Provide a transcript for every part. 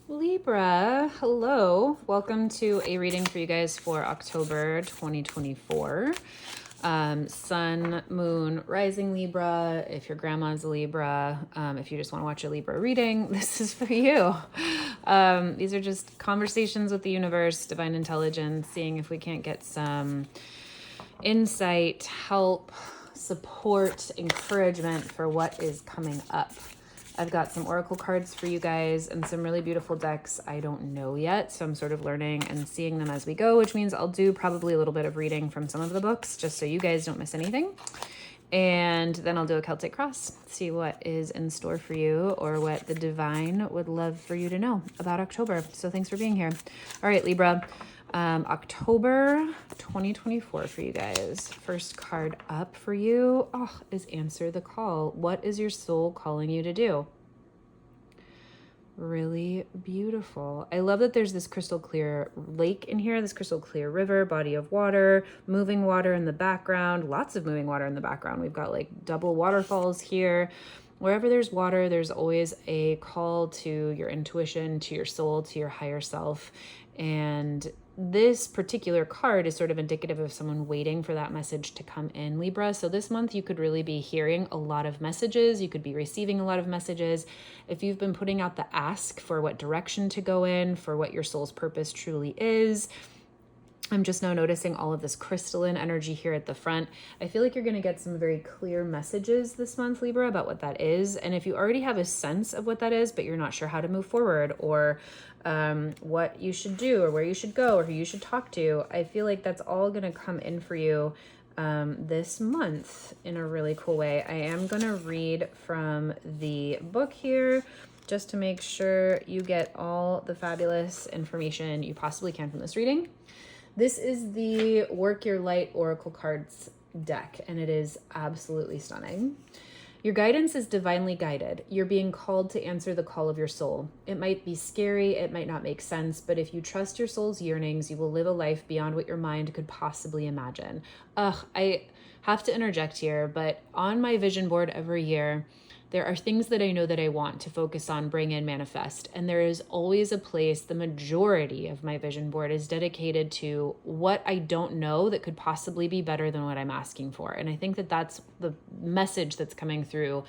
Libra, hello. Welcome to a reading for you guys for October 2024. Sun, moon, rising Libra. If your grandma's a Libra, if you just want to watch a Libra reading, this is for you. These are just conversations with the universe, divine intelligence, seeing if we can't get some insight, help, support, encouragement for what is coming up. I've got some oracle cards for you guys and some really beautiful decks I don't know yet, so I'm sort of learning and seeing them as we go, which means I'll do probably a little bit of reading from some of the books just so you guys don't miss anything. And then I'll do a Celtic cross, see what is in store for you or what the divine would love for you to know about October. So thanks for being here. All right, Libra. October 2024 for you guys. First card up for you is Answer the Call. What is your soul calling you to do? Really beautiful. I love that there's this crystal clear lake in here, this crystal clear river, body of water, moving water in the background, lots of moving water in the background. We've got like double waterfalls here. Wherever there's water, there's always a call to your intuition, to your soul, to your higher self. And this particular card is sort of indicative of someone waiting for that message to come in, Libra. So this month you could really be hearing a lot of messages. You could be receiving a lot of messages. If you've been putting out the ask for what direction to go in, for what your soul's purpose truly is, I'm just now noticing all of this crystalline energy here at the front. I feel like you're going to get some very clear messages this month, Libra, about what that is. And if you already have a sense of what that is, but you're not sure how to move forward or what you should do or where you should go or who you should talk to, I feel like that's all going to come in for you this month in a really cool way. I am going to read from the book here just to make sure you get all the fabulous information you possibly can from this reading. This is the Work Your Light Oracle Cards deck, and it is absolutely stunning. Your guidance is divinely guided. You're being called to answer the call of your soul. It might be scary, it might not make sense, but if you trust your soul's yearnings, you will live a life beyond what your mind could possibly imagine. I have to interject here, but on my vision board every year, there are things that I know that I want to focus on, bring in, manifest. And there is always a place, the majority of my vision board is dedicated to what I don't know that could possibly be better than what I'm asking for. And I think that that's the message that's coming through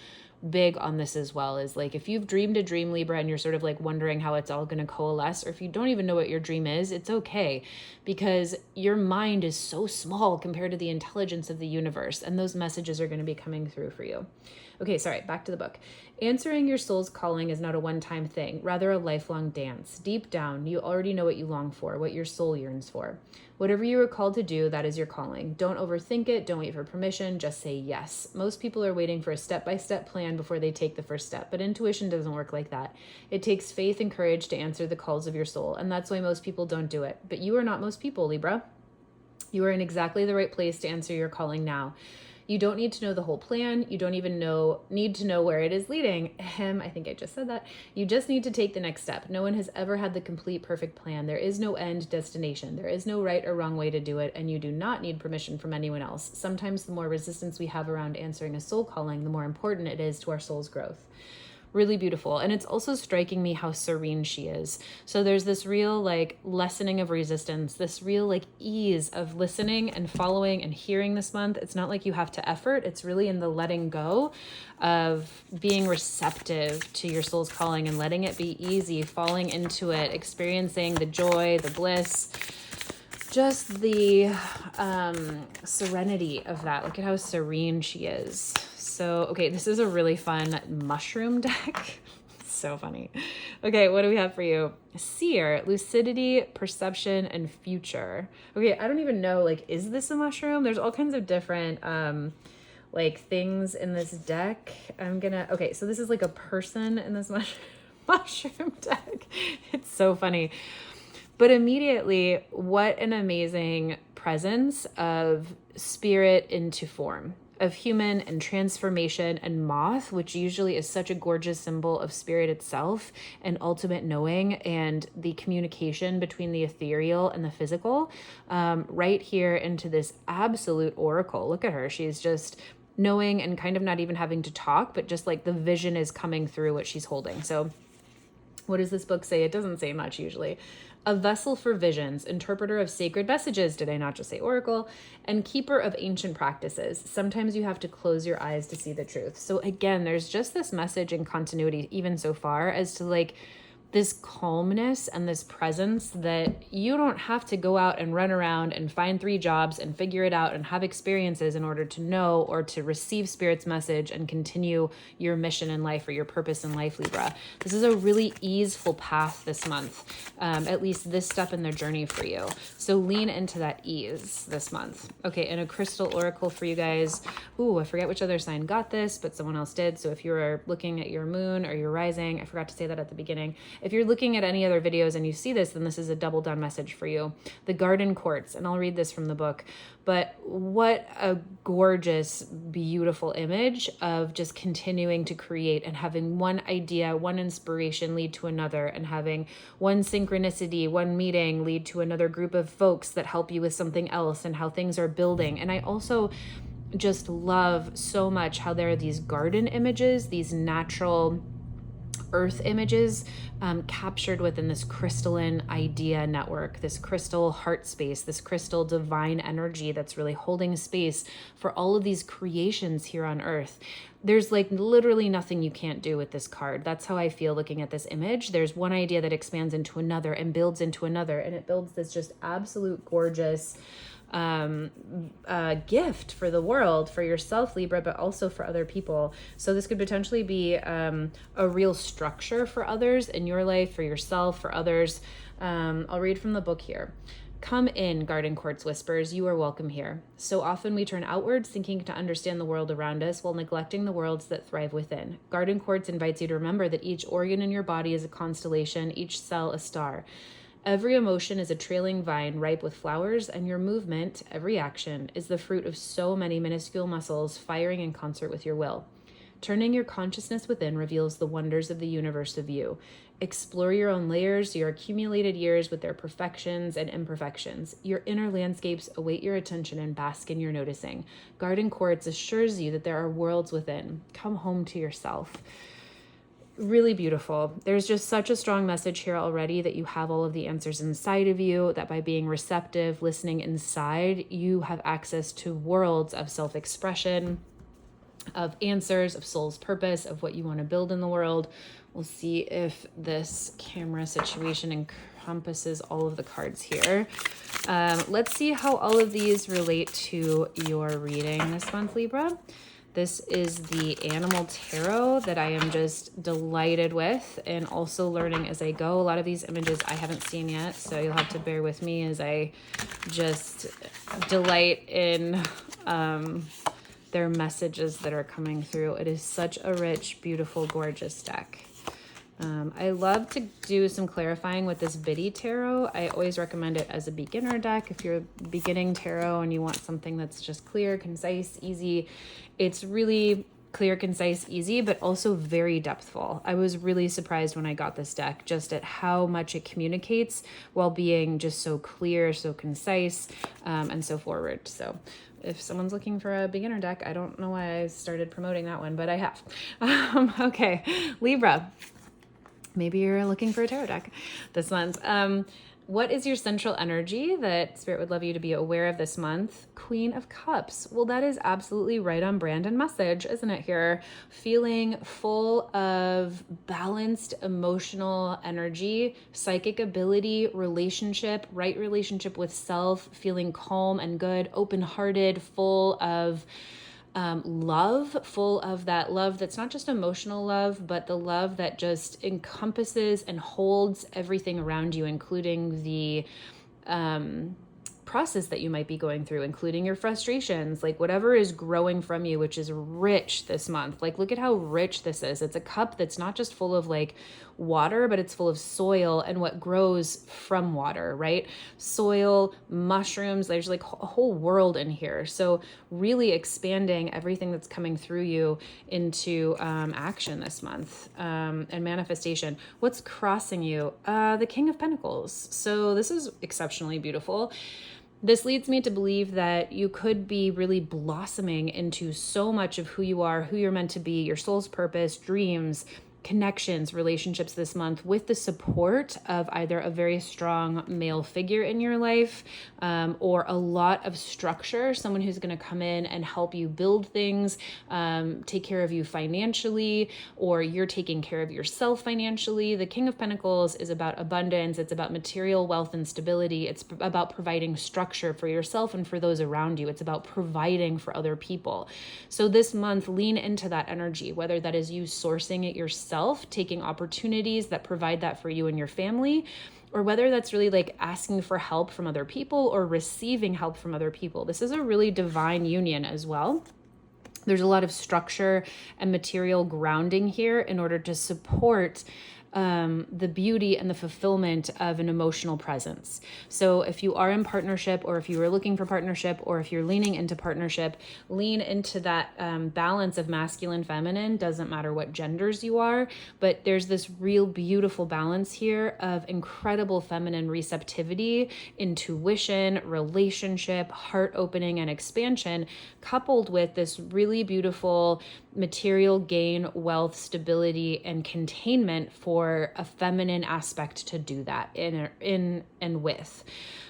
big on this as well, is like, if you've dreamed a dream, Libra, and you're sort of like wondering how it's all going to coalesce, or if you don't even know what your dream is, it's okay, because your mind is so small compared to the intelligence of the universe, and those messages are going to be coming through for you. Okay, sorry, back to the book. Answering your soul's calling is not a one-time thing, rather a lifelong dance. Deep down, you already know what you long for, what your soul yearns for. Whatever you are called to do, that is your calling. Don't overthink it. Don't wait for permission. Just say yes. Most people are waiting for a step-by-step plan before they take the first step, but intuition doesn't work like that. It takes faith and courage to answer the calls of your soul, and that's why most people don't do it. But you are not most people, Libra. You are in exactly the right place to answer your calling now. You don't need to know the whole plan. You don't even need to know where it is leading. I think I just said that. You just need to take the next step. No one has ever had the complete perfect plan. There is no end destination. There is no right or wrong way to do it, and you do not need permission from anyone else. Sometimes the more resistance we have around answering a soul calling, the more important it is to our soul's growth. Really beautiful. And it's also striking me how serene she is. So there's this real like lessening of resistance, this real like ease of listening and following and hearing this month. It's not like you have to effort. It's really in the letting go of being receptive to your soul's calling and letting it be easy, falling into it, experiencing the joy, the bliss, just the serenity of that. Look at how serene she is. So, okay, this is a really fun mushroom deck. So funny. Okay, what do we have for you? Seer, lucidity, perception, and future. Okay, I don't even know, like, is this a mushroom? There's all kinds of different, like, things in this deck. Okay, so this is like a person in this mushroom deck. It's so funny. But immediately, what an amazing presence of spirit into form, of human and transformation and moth, which usually is such a gorgeous symbol of spirit itself and ultimate knowing and the communication between the ethereal and the physical, right here into this absolute oracle. Look at her. She's just knowing and kind of not even having to talk, but just like the vision is coming through what she's holding. So What does this book say? It doesn't say much usually. A vessel for visions, interpreter of sacred messages, did I not just say oracle, and keeper of ancient practices. Sometimes you have to close your eyes to see the truth. So again, there's just this message in continuity, even so far, as to like this calmness and this presence that you don't have to go out and run around and find 3 jobs and figure it out and have experiences in order to know or to receive Spirit's message and continue your mission in life or your purpose in life, Libra. This is a really easeful path this month, at least this step in their journey for you. So lean into that ease this month. Okay, and a crystal oracle for you guys. Ooh, I forget which other sign got this, but someone else did. So if you're looking at your moon or your rising, I forgot to say that at the beginning. If you're looking at any other videos and you see this, then this is a double down message for you. The garden quartz, and I'll read this from the book, but what a gorgeous, beautiful image of just continuing to create and having one idea, one inspiration lead to another, and having one synchronicity, one meeting lead to another group of folks that help you with something else, and how things are building. And I also just love so much how there are these garden images, these natural earth images captured within this crystalline idea network, this crystal heart space, this crystal divine energy that's really holding space for all of these creations here on earth. There's like literally nothing you can't do with this card. That's how I feel looking at this image. There's one idea that expands into another and builds into another, and it builds this just absolute gorgeous gift for the world, for yourself, Libra, but also for other people. So this could potentially be a real structure for others in your life, for yourself, for others. I'll read from the book here. Come in, garden quartz whispers, you are welcome here. So often we turn outwards, thinking to understand the world around us while neglecting the worlds that thrive within. Garden quartz invites you to remember that each organ in your body is a constellation, each cell a star. Every emotion is a trailing vine ripe with flowers, and your movement, every action, is the fruit of so many minuscule muscles firing in concert with your will. Turning your consciousness within reveals the wonders of the universe of you. Explore your own layers, your accumulated years with their perfections and imperfections. Your inner landscapes await your attention and bask in your noticing. Garden quartz assures you that there are worlds within. Come home to yourself. Really beautiful. There's just such a strong message here already that you have all of the answers inside of you, that by being receptive, listening inside, you have access to worlds of self-expression, of answers, of soul's purpose, of what you want to build in the world. We'll see if this camera situation encompasses all of the cards here. Let's see how all of these relate to your reading this month, Libra. This is the Animal Tarot that I am just delighted with, and also learning as I go. A lot of these images I haven't seen yet, so you'll have to bear with me as I just delight in their messages that are coming through. It is such a rich, beautiful, gorgeous deck. I love to do some clarifying with this Biddy Tarot. I always recommend it as a beginner deck. If you're beginning tarot and you want something that's just clear, concise, easy, it's really clear, concise, easy, but also very depthful. I was really surprised when I got this deck just at how much it communicates while being just so clear, so concise, and so forward. So if someone's looking for a beginner deck, I don't know why I started promoting that one, but I have. Okay, Libra. Maybe you're looking for a tarot deck this month. What is your central energy that Spirit would love you to be aware of this month? Queen of Cups. Well, that is absolutely right on brand and message, isn't it here? Feeling full of balanced emotional energy, psychic ability, relationship, right relationship with self, feeling calm and good, open-hearted, full of love, full of that love that's not just emotional love, but the love that just encompasses and holds everything around you, including the process that you might be going through, including your frustrations, like whatever is growing from you, which is rich this month. Like, look at how rich this is. It's a cup that's not just full of like water, but it's full of soil and what grows from water, right? Soil, mushrooms, there's like a whole world in here. So really expanding everything that's coming through you into action this month, and manifestation. What's crossing you? The King of Pentacles. So this is exceptionally beautiful. This leads me to believe that you could be really blossoming into so much of who you are, who you're meant to be, your soul's purpose, dreams, connections, relationships this month with the support of either a very strong male figure in your life, or a lot of structure, someone who's going to come in and help you build things, take care of you financially, or you're taking care of yourself financially. The King of Pentacles is about abundance. It's about material wealth and stability. It's about providing structure for yourself and for those around you. It's about providing for other people. So this month, lean into that energy, whether that is you sourcing it yourself, taking opportunities that provide that for you and your family, or whether that's really like asking for help from other people or receiving help from other people. This is a really divine union as well. There's a lot of structure and material grounding here in order to support the beauty and the fulfillment of an emotional presence. So if you are in partnership, or if you are looking for partnership, or if you're leaning into partnership, lean into that balance of masculine, feminine. Doesn't matter what genders you are, but there's this real beautiful balance here of incredible feminine receptivity, intuition, relationship, heart opening, and expansion, coupled with this really beautiful material gain, wealth, stability, and containment for a feminine aspect to do that in and with.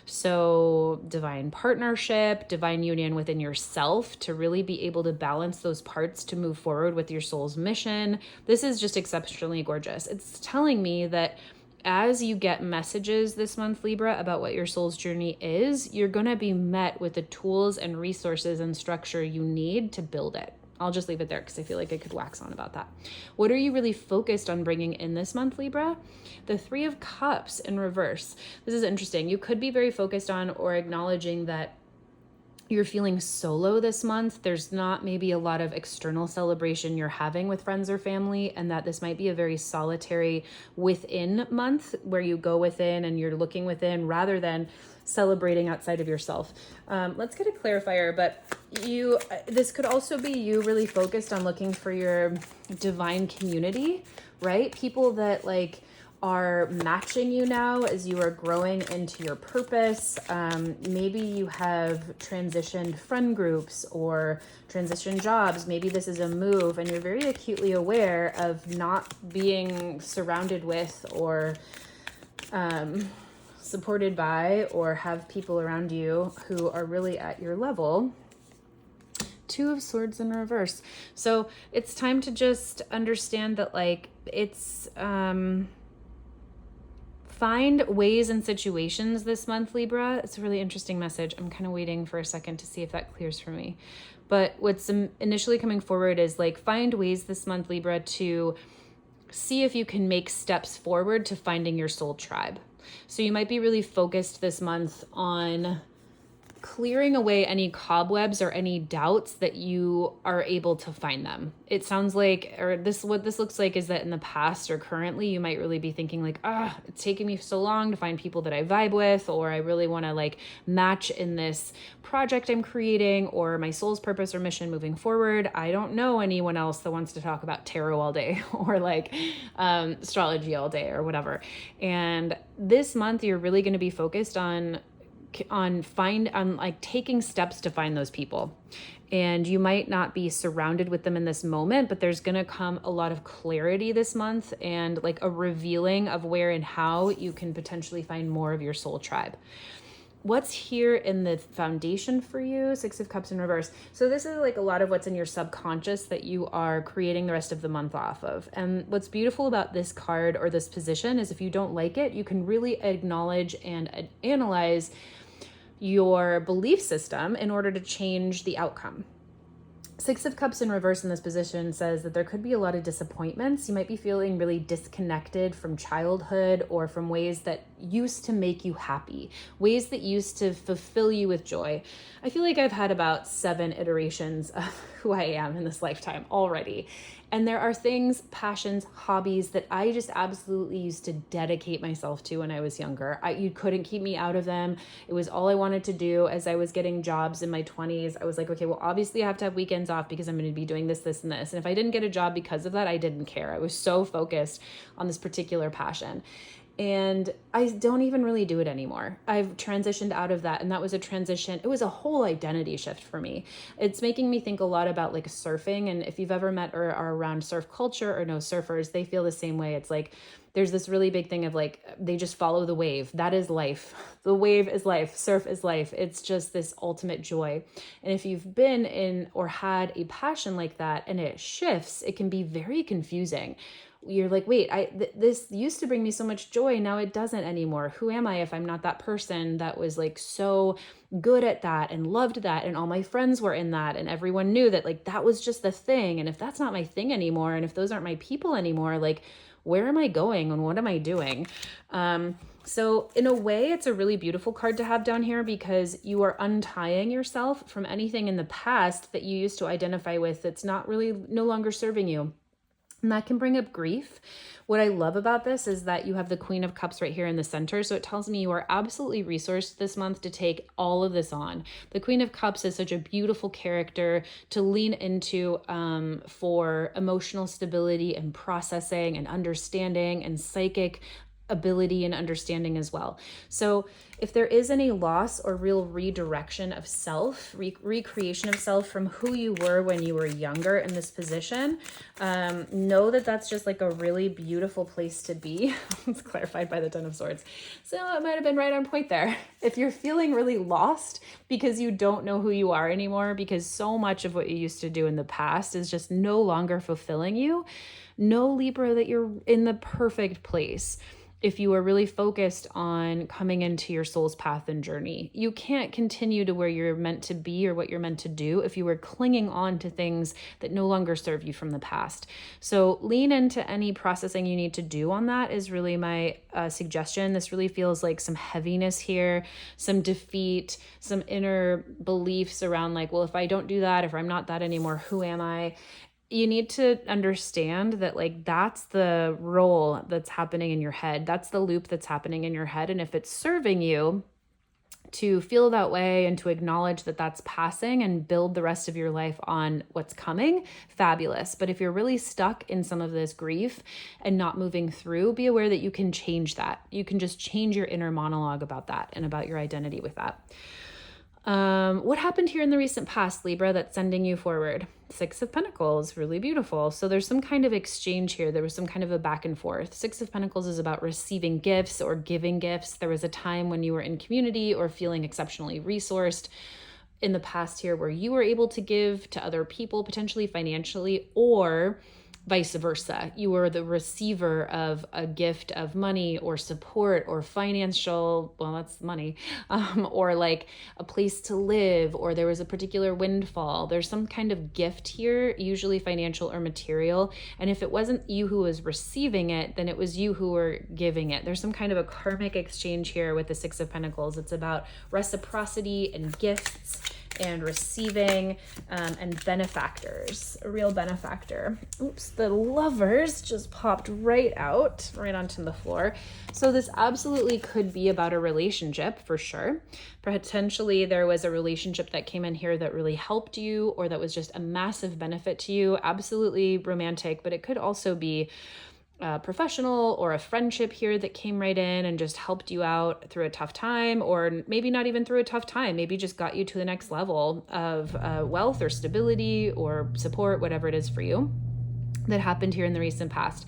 So divine partnership, divine union within yourself to really be able to balance those parts to move forward with your soul's mission. This is just exceptionally gorgeous. It's telling me that as you get messages this month, Libra, about what your soul's journey is, you're going to be met with the tools and resources and structure you need to build it. I'll just leave it there because I feel like I could wax on about that. What are you really focused on bringing in this month, Libra? The Three of Cups in reverse. This is interesting. You could be very focused on or acknowledging that you're feeling solo this month. There's not maybe a lot of external celebration you're having with friends or family, and that this might be a very solitary within month where you go within and you're looking within rather than celebrating outside of yourself. Let's get a clarifier, but this could also be you really focused on looking for your divine community, right? People that like are matching you now as you are growing into your purpose. Maybe you have transitioned friend groups or transitioned jobs. Maybe this is a move and you're very acutely aware of not being surrounded with or supported by or have people around you who are really at your level. Two of Swords in reverse. So it's time to just understand that like it's find ways and situations this month, Libra. It's a really interesting message. I'm kind of waiting for a second to see if that clears for me. But what's initially coming forward is like find ways this month, Libra, to see if you can make steps forward to finding your soul tribe. So you might be really focused this month on clearing away any cobwebs or any doubts that you are able to find them. It sounds like, or what this looks like is that in the past or currently, you might really be thinking like, it's taking me so long to find people that I vibe with, or I really want to like match in this project I'm creating, or my soul's purpose or mission moving forward. I don't know anyone else that wants to talk about tarot all day or like astrology all day or whatever. And this month, you're really going to be focused on like taking steps to find those people. And you might not be surrounded with them in this moment, but there's going to come a lot of clarity this month and like a revealing of where and how you can potentially find more of your soul tribe. What's here in the foundation for you? Six of Cups in reverse. So this is like a lot of what's in your subconscious that you are creating the rest of the month off of. And what's beautiful about this card or this position is if you don't like it, you can really acknowledge and analyze your belief system in order to change the outcome. Six of Cups in reverse in this position says that there could be a lot of disappointments. You might be feeling really disconnected from childhood or from ways that used to make you happy, ways that used to fulfill you with joy. I feel like I've had about 7 iterations of who I am in this lifetime already. And there are things, passions, hobbies that I just absolutely used to dedicate myself to when I was younger. You couldn't keep me out of them. It was all I wanted to do. As I was getting jobs in my 20s, I was like, okay, well, obviously I have to have weekends off because I'm going to be doing this, this, and this. And if I didn't get a job because of that, I didn't care. I was so focused on this particular passion. And I don't even really do it anymore. I've transitioned out of that. And that was a transition. It was a whole identity shift for me. It's making me think a lot about like surfing. And if you've ever met or are around surf culture or know surfers, they feel the same way. It's like, there's this really big thing of like, they just follow the wave. That is life. The wave is life. Surf is life. It's just this ultimate joy. And if you've been in or had a passion like that and it shifts, it can be very confusing. You're like, wait, this used to bring me so much joy. Now it doesn't anymore. Who am I if I'm not that person that was like so good at that and loved that, and all my friends were in that and everyone knew that like that was just the thing. And if that's not my thing anymore, and if those aren't my people anymore, like where am I going and what am I doing? So in a way, it's a really beautiful card to have down here because you are untying yourself from anything in the past that you used to identify with that's not really no longer serving you. And that can bring up grief. What I love about this is that you have the Queen of Cups right here in the center. So it tells me you are absolutely resourced this month to take all of this on. The Queen of Cups is such a beautiful character to lean into for emotional stability and processing and understanding and psychic ability and understanding as well. So if there is any loss or real redirection of self, recreation of self from who you were when you were younger in this position, know that that's just like a really beautiful place to be. It's clarified by the Ten of Swords. So it might have been right on point there. If you're feeling really lost because you don't know who you are anymore, because so much of what you used to do in the past is just no longer fulfilling you, know, Libra, that you're in the perfect place. If you are really focused on coming into your soul's path and journey, you can't continue to where you're meant to be or what you're meant to do if you were clinging on to things that no longer serve you from the past. So lean into any processing you need to do on that is really my suggestion. This really feels like some heaviness here, some defeat, some inner beliefs around like, well, if I don't do that, if I'm not that anymore, who am I? You need to understand that like that's the role that's happening in your head. That's the loop that's happening in your head. And if it's serving you to feel that way and to acknowledge that that's passing and build the rest of your life on what's coming, fabulous. But if you're really stuck in some of this grief and not moving through, be aware that you can change that. You can just change your inner monologue about that and about your identity with that. What happened here in the recent past, Libra, that's sending you forward? Six of Pentacles, really beautiful. So there's some kind of exchange here. There was some kind of a back and forth. Six of Pentacles is about receiving gifts or giving gifts. There was a time when you were in community or feeling exceptionally resourced in the past here where you were able to give to other people, potentially financially, or vice versa. You were the receiver of a gift of money or support or financial, well, that's money, or like a place to live, or there was a particular windfall. There's some kind of gift here, usually financial or material. And if it wasn't you who was receiving it, then it was you who were giving it. There's some kind of a karmic exchange here with the Six of Pentacles. It's about reciprocity and gifts and receiving and benefactors, a real benefactor. Oops, the Lovers just popped right out, right onto the floor. So this absolutely could be about a relationship for sure. Potentially there was a relationship that came in here that really helped you or that was just a massive benefit to you. Absolutely romantic, but it could also be professional or a friendship here that came right in and just helped you out through a tough time, or maybe not even through a tough time, maybe just got you to the next level of wealth or stability or support, whatever it is for you that happened here in the recent past.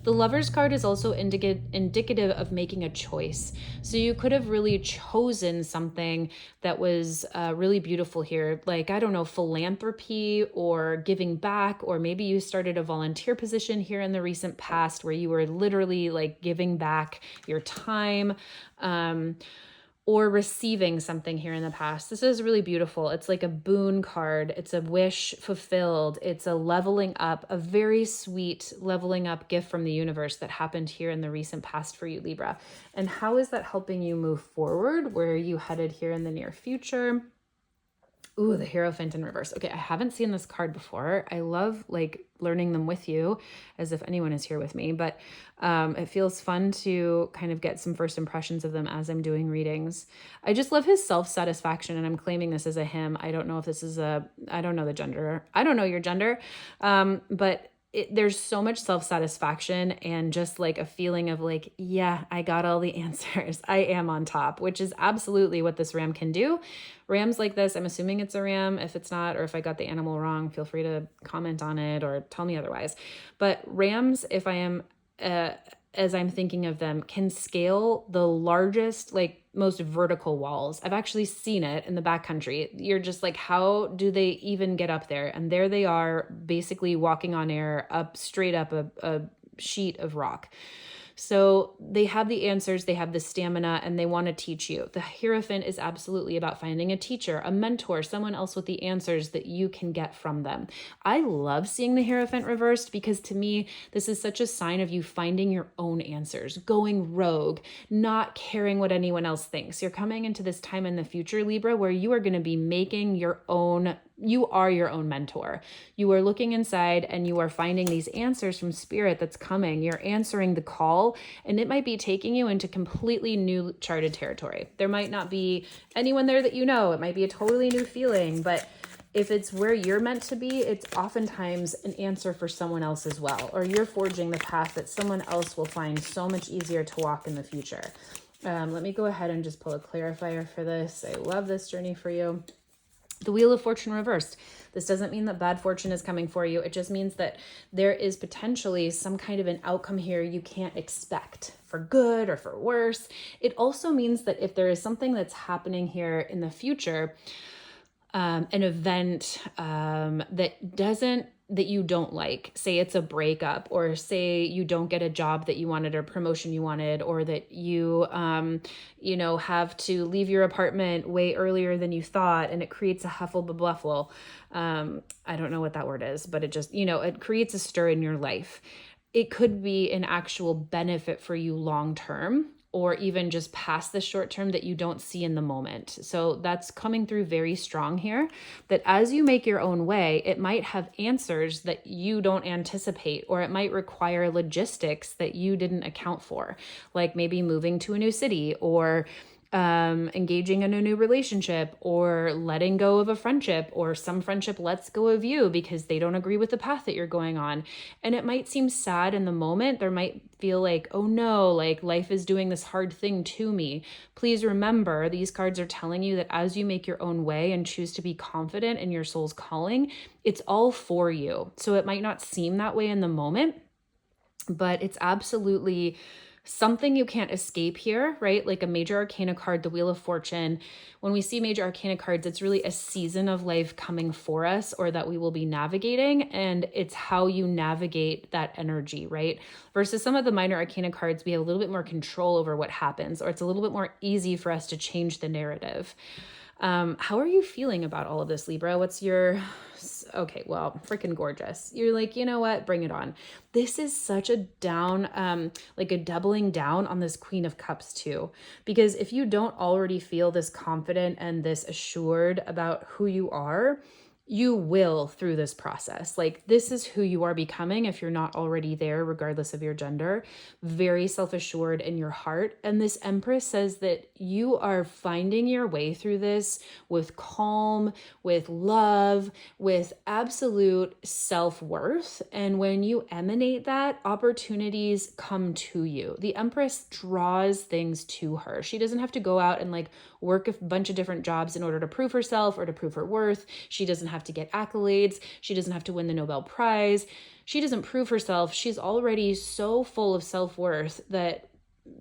The Lovers card is also indicative of making a choice. So you could have really chosen something that was really beautiful here, like, I don't know, philanthropy or giving back, or maybe you started a volunteer position here in the recent past where you were literally like giving back your time, or receiving something here in the past. This is really beautiful. It's like a boon card. It's a wish fulfilled. It's a leveling up, a very sweet leveling up gift from the universe that happened here in the recent past for you, Libra. And how is that helping you move forward? Where are you headed here in the near future? Ooh, the Hierophant in reverse. Okay, I haven't seen this card before. I love like learning them with you as if anyone is here with me, but it feels fun to kind of get some first impressions of them as I'm doing readings. I just love his self-satisfaction, and I'm claiming this as a him. I don't know if this is I don't know the gender. I don't know your gender, but there's so much self-satisfaction and just like a feeling of like, yeah, I got all the answers. I am on top, which is absolutely what this ram can do. Rams like this, I'm assuming it's a ram. If it's not, or if I got the animal wrong, feel free to comment on it or tell me otherwise. But rams, if I am, as I'm thinking of them, can scale the largest, like most vertical walls. I've actually seen it in the backcountry. You're just like, how do they even get up there? And there they are, basically walking on air up straight up a sheet of rock. So they have the answers, they have the stamina, and they want to teach you. The Hierophant is absolutely about finding a teacher, a mentor, someone else with the answers that you can get from them. I love seeing the Hierophant reversed because to me, this is such a sign of you finding your own answers, going rogue, not caring what anyone else thinks. You're coming into this time in the future, Libra, where you are going to be making your own. You are your own mentor. You are looking inside and you are finding these answers from spirit that's coming. You're answering the call, and it might be taking you into completely new charted territory. There might not be anyone there that you know. It might be a totally new feeling, but if it's where you're meant to be, it's oftentimes an answer for someone else as well, or you're forging the path that someone else will find so much easier to walk in the future. Let me go ahead and just pull a clarifier for this. I love this journey for you. The Wheel of Fortune reversed. This doesn't mean that bad fortune is coming for you. It just means that there is potentially some kind of an outcome here you can't expect, for good or for worse. It also means that if there is something that's happening here in the future, an event that you don't like, say it's a breakup, or say you don't get a job that you wanted or promotion you wanted, or that you have to leave your apartment way earlier than you thought, and it creates a huffle-buffle. I don't know what that word is, but it just, it creates a stir in your life. It could be an actual benefit for you long-term, or even just past the short term that you don't see in the moment. So that's coming through very strong here, that as you make your own way, it might have answers that you don't anticipate, or it might require logistics that you didn't account for, like maybe moving to a new city, or engaging in a new relationship, or letting go of a friendship, or some friendship lets go of you because they don't agree with the path that you're going on. And it might seem sad in the moment. There might feel like, oh no, like life is doing this hard thing to me. Please remember, these cards are telling you that as you make your own way and choose to be confident in your soul's calling, it's all for you. So it might not seem that way in the moment, but it's absolutely something you can't escape here, right? Like a major arcana card, the Wheel of Fortune. When we see major arcana cards, it's really a season of life coming for us, or that we will be navigating, and it's how you navigate that energy, right? Versus some of the minor arcana cards, we have a little bit more control over what happens, or it's a little bit more easy for us to change the narrative. How are you feeling about all of this, Libra? What's your... Okay, well, freaking gorgeous. You're like, you know what? Bring it on. This is such a down, like a doubling down on this Queen of Cups too. Because if you don't already feel this confident and this assured about who you are, you will through this process. Like, this is who you are becoming if you're not already there, regardless of your gender. Very self-assured in your heart. And this Empress says that you are finding your way through this with calm, with love, with absolute self-worth. And when you emanate that, opportunities come to you. The Empress draws things to her. She doesn't have to go out and like work a bunch of different jobs in order to prove herself or to prove her worth. She doesn't have to get accolades. She doesn't have to win the Nobel Prize. She doesn't prove herself. She's already so full of self-worth that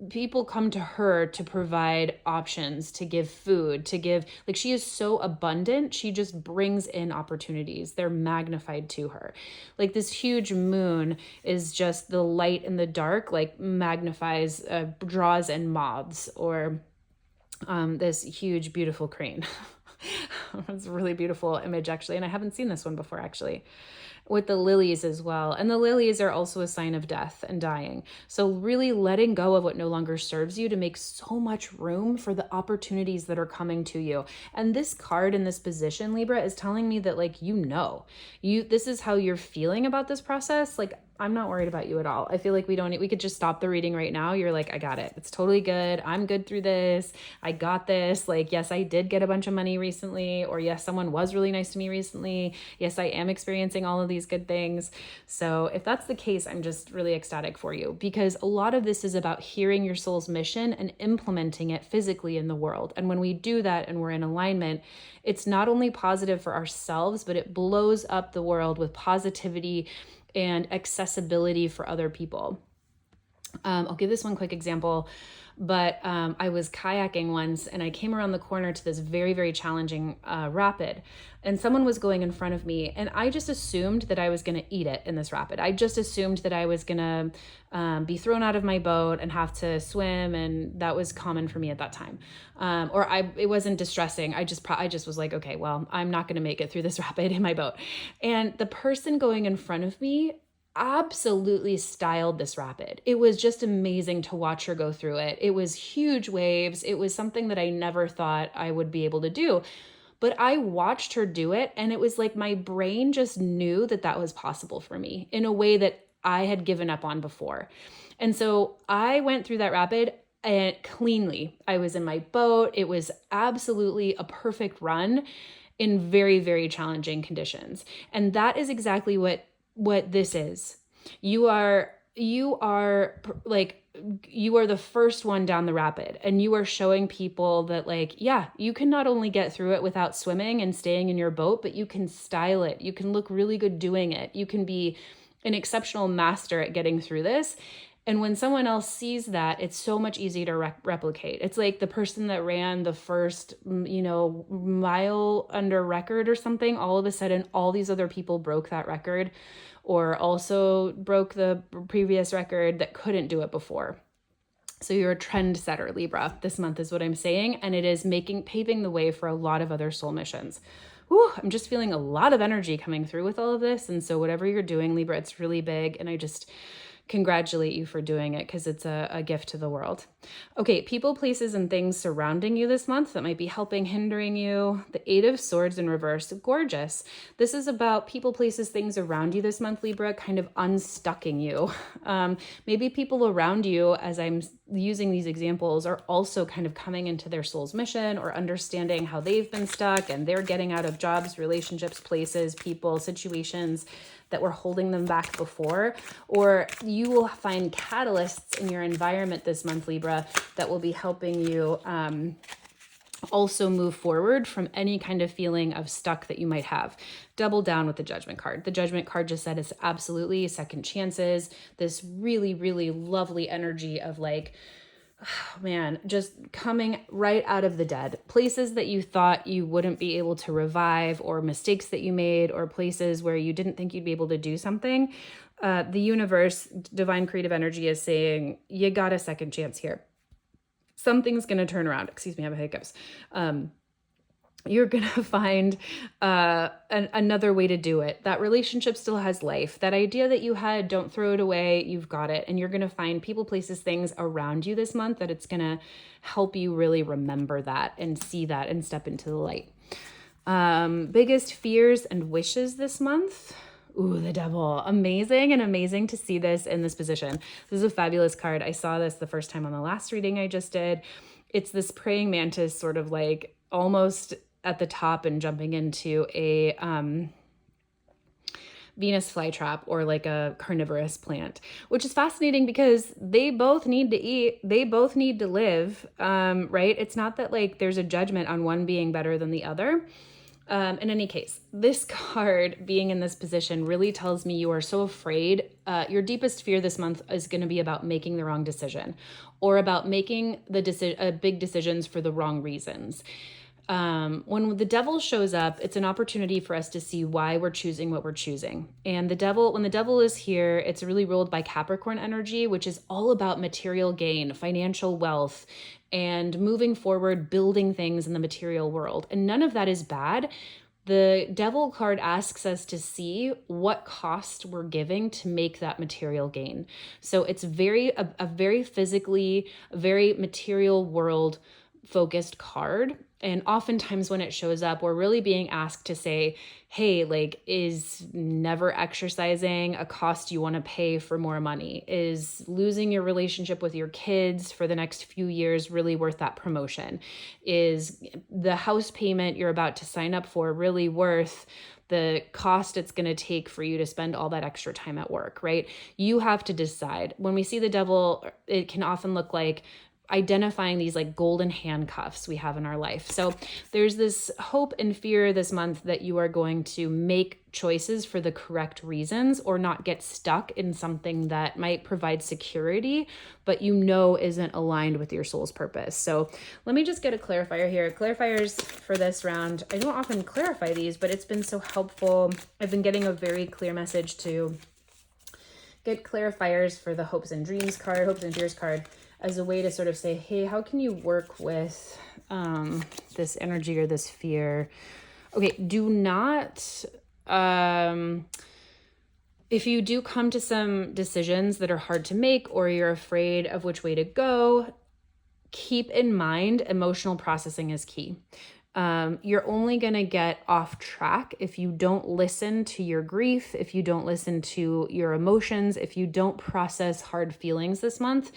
people come to her to provide options, to give food, to give, like, she is so abundant. She just brings in opportunities. They're magnified to her. Like, this huge moon is just the light in the dark, like magnifies, draws in moths, or this huge, beautiful crane. It's a really beautiful image, actually. And I haven't seen this one before, actually, with the lilies as well. And the lilies are also a sign of death and dying. So really letting go of what no longer serves you to make so much room for the opportunities that are coming to you. And this card in this position, Libra, is telling me that, like, this is how you're feeling about this process. Like, I'm not worried about you at all. I feel like we could just stop the reading right now. You're like, I got it. It's totally good. I'm good through this. I got this. Like, yes, I did get a bunch of money recently, or yes, someone was really nice to me recently. Yes, I am experiencing all of these good things. So if that's the case, I'm just really ecstatic for you, because a lot of this is about hearing your soul's mission and implementing it physically in the world. And when we do that and we're in alignment, it's not only positive for ourselves, but it blows up the world with positivity and accessibility for other people. I'll give this one quick example, but I was kayaking once and I came around the corner to this very, very challenging rapid, and someone was going in front of me, and I just assumed that I was going to eat it in this rapid. I just assumed that I was going to be thrown out of my boat and have to swim, and that was common for me at that time. It wasn't distressing. I just was like, okay, well, I'm not going to make it through this rapid in my boat. And the person going in front of me absolutely styled this rapid. It was just amazing to watch her go through it. It was huge waves. It was something that I never thought I would be able to do. But I watched her do it, and it was like my brain just knew that that was possible for me in a way that I had given up on before. And so I went through that rapid and cleanly. I was in my boat. It was absolutely a perfect run in very, very challenging conditions. And that is exactly what this is. You are the first one down the rapid, and you are showing people that, like, yeah, you can not only get through it without swimming and staying in your boat, but you can style it. You can look really good doing it. You can be an exceptional master at getting through this. And when someone else sees that, it's so much easier to replicate. It's like the person that ran the first, mile under record or something. All of a sudden, all these other people broke that record, or also broke the previous record that couldn't do it before. So you're a trendsetter, Libra, this month is what I'm saying. And it is paving the way for a lot of other soul missions. Whew, I'm just feeling a lot of energy coming through with all of this. And so whatever you're doing, Libra, it's really big. And I just congratulate you for doing it, because it's a gift to the world. Okay, people, places, and things surrounding you this month that might be helping, hindering you. The Eight of Swords in reverse, gorgeous. This is about people, places, things around you this month, Libra, kind of unstucking you. Maybe people around you, as I'm using these examples, are also kind of coming into their soul's mission, or understanding how they've been stuck and they're getting out of jobs, relationships, places, people, situations that were holding them back before. Or you will find catalysts in your environment this month, Libra, that will be helping you also move forward from any kind of feeling of stuck that you might have. Double down with the Judgment card. The Judgment card just said it's absolutely second chances. This really, really lovely energy of like, oh man, just coming right out of the dead. Places that you thought you wouldn't be able to revive, or mistakes that you made, or places where you didn't think you'd be able to do something. The universe, divine creative energy, is saying, you got a second chance here. Something's going to turn around. Excuse me, I have hiccups. You're going to find another way to do it. That relationship still has life. That idea that you had, don't throw it away. You've got it. And you're going to find people, places, things around you this month that it's going to help you really remember that and see that and step into the light. Biggest fears and wishes this month. Ooh, the Devil. Amazing, and amazing to see this in this position. This is a fabulous card. I saw this the first time on the last reading I just did. It's this praying mantis, sort of like almost at the top and jumping into a Venus flytrap, or like a carnivorous plant, which is fascinating because they both need to eat. They both need to live, right? It's not that like there's a judgment on one being better than the other. In any case, this card being in this position really tells me you are so afraid. Your deepest fear this month is going to be about making the wrong decision, or about making the big decisions for the wrong reasons. When the Devil shows up, it's an opportunity for us to see why we're choosing what we're choosing. And when the Devil is here, it's really ruled by Capricorn energy, which is all about material gain, financial wealth, and moving forward, building things in the material world. And none of that is bad. The Devil card asks us to see what cost we're giving to make that material gain. So it's a very physically, very material world focused card. And oftentimes when it shows up, we're really being asked to say, hey, like, is never exercising a cost you want to pay for more money? Is losing your relationship with your kids for the next few years really worth that promotion? Is the house payment you're about to sign up for really worth the cost it's going to take for you to spend all that extra time at work, right? You have to decide. When we see the devil, it can often look like identifying these like golden handcuffs we have in our life. So there's this hope and fear this month that you are going to make choices for the correct reasons or not get stuck in something that might provide security, but you know isn't aligned with your soul's purpose. So let me just get a clarifier here. Clarifiers for this round. I don't often clarify these, but it's been so helpful. I've been getting a very clear message to get clarifiers for the hopes and dreams card, hopes and fears card, as a way to sort of say, hey, how can you work with this energy or this fear? Okay, do not, if you do come to some decisions that are hard to make or you're afraid of which way to go, keep in mind emotional processing is key. You're only going to get off track if you don't listen to your grief, if you don't listen to your emotions, if you don't process hard feelings this month.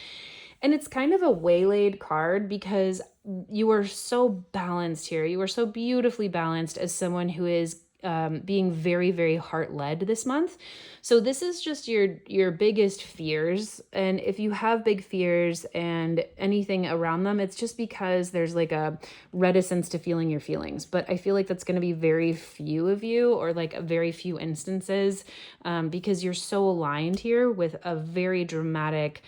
And it's kind of a waylaid card because you are so balanced here. You are so beautifully balanced as someone who is being very, very heart-led this month. So this is just your biggest fears. And if you have big fears and anything around them, it's just because there's like a reticence to feeling your feelings. But I feel like that's going to be very few of you, or like a very few instances, because you're so aligned here with a very dramatic,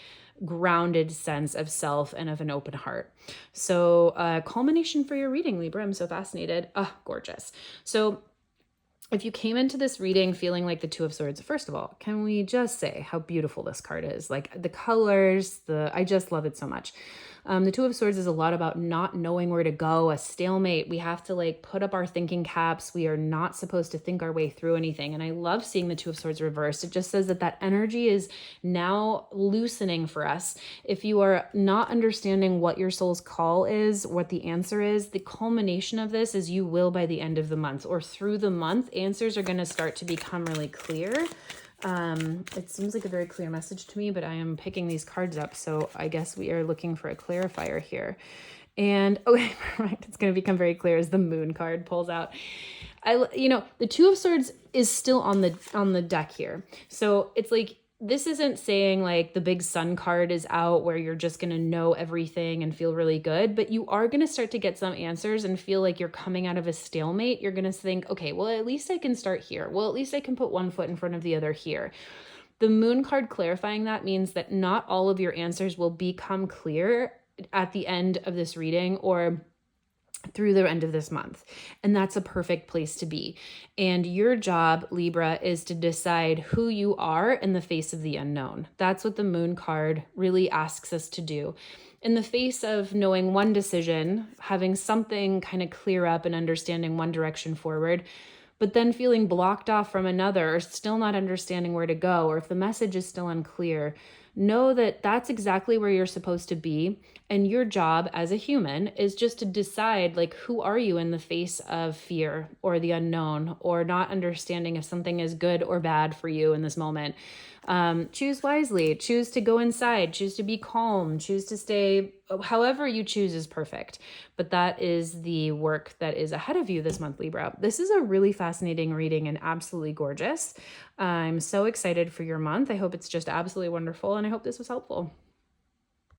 grounded sense of self and of an open heart. So culmination for your reading, Libra. I'm so fascinated. Oh, gorgeous. So if you came into this reading feeling like the Two of Swords, first of all, can we just say how beautiful this card is? Like the colors, I just love it so much. The Two of Swords is a lot about not knowing where to go, a stalemate. We have to like put up our thinking caps. We are not supposed to think our way through anything. And I love seeing the Two of Swords reversed. It just says that energy is now loosening for us. If you are not understanding what your soul's call is, what the answer is, the culmination of this is you will by the end of the month or through the month, answers are going to start to become really clear. It seems like a very clear message to me, but I am picking these cards up. So I guess we are looking for a clarifier here. And okay, right, it's going to become very clear as the Moon card pulls out. The Two of Swords is still on the deck here. So it's like, this isn't saying like the big Sun card is out where you're just going to know everything and feel really good, but you are going to start to get some answers and feel like you're coming out of a stalemate. You're going to think, okay, well, at least I can start here. Well, at least I can put one foot in front of the other here. The Moon card clarifying that means that not all of your answers will become clear at the end of this reading or through the end of this month. And that's a perfect place to be. And your job, Libra, is to decide who you are in the face of the unknown. That's what the Moon card really asks us to do. In the face of knowing one decision, having something kind of clear up and understanding one direction forward, but then feeling blocked off from another or still not understanding where to go, or if the message is still unclear, know that that's exactly where you're supposed to be. And your job as a human is just to decide, like, who are you in the face of fear or the unknown or not understanding if something is good or bad for you in this moment. Choose wisely, choose to go inside, choose to be calm, choose to stay, however you choose is perfect. But that is the work that is ahead of you this month, Libra. This is a really fascinating reading and absolutely gorgeous. I'm so excited for your month. I hope it's just absolutely wonderful, and I hope this was helpful.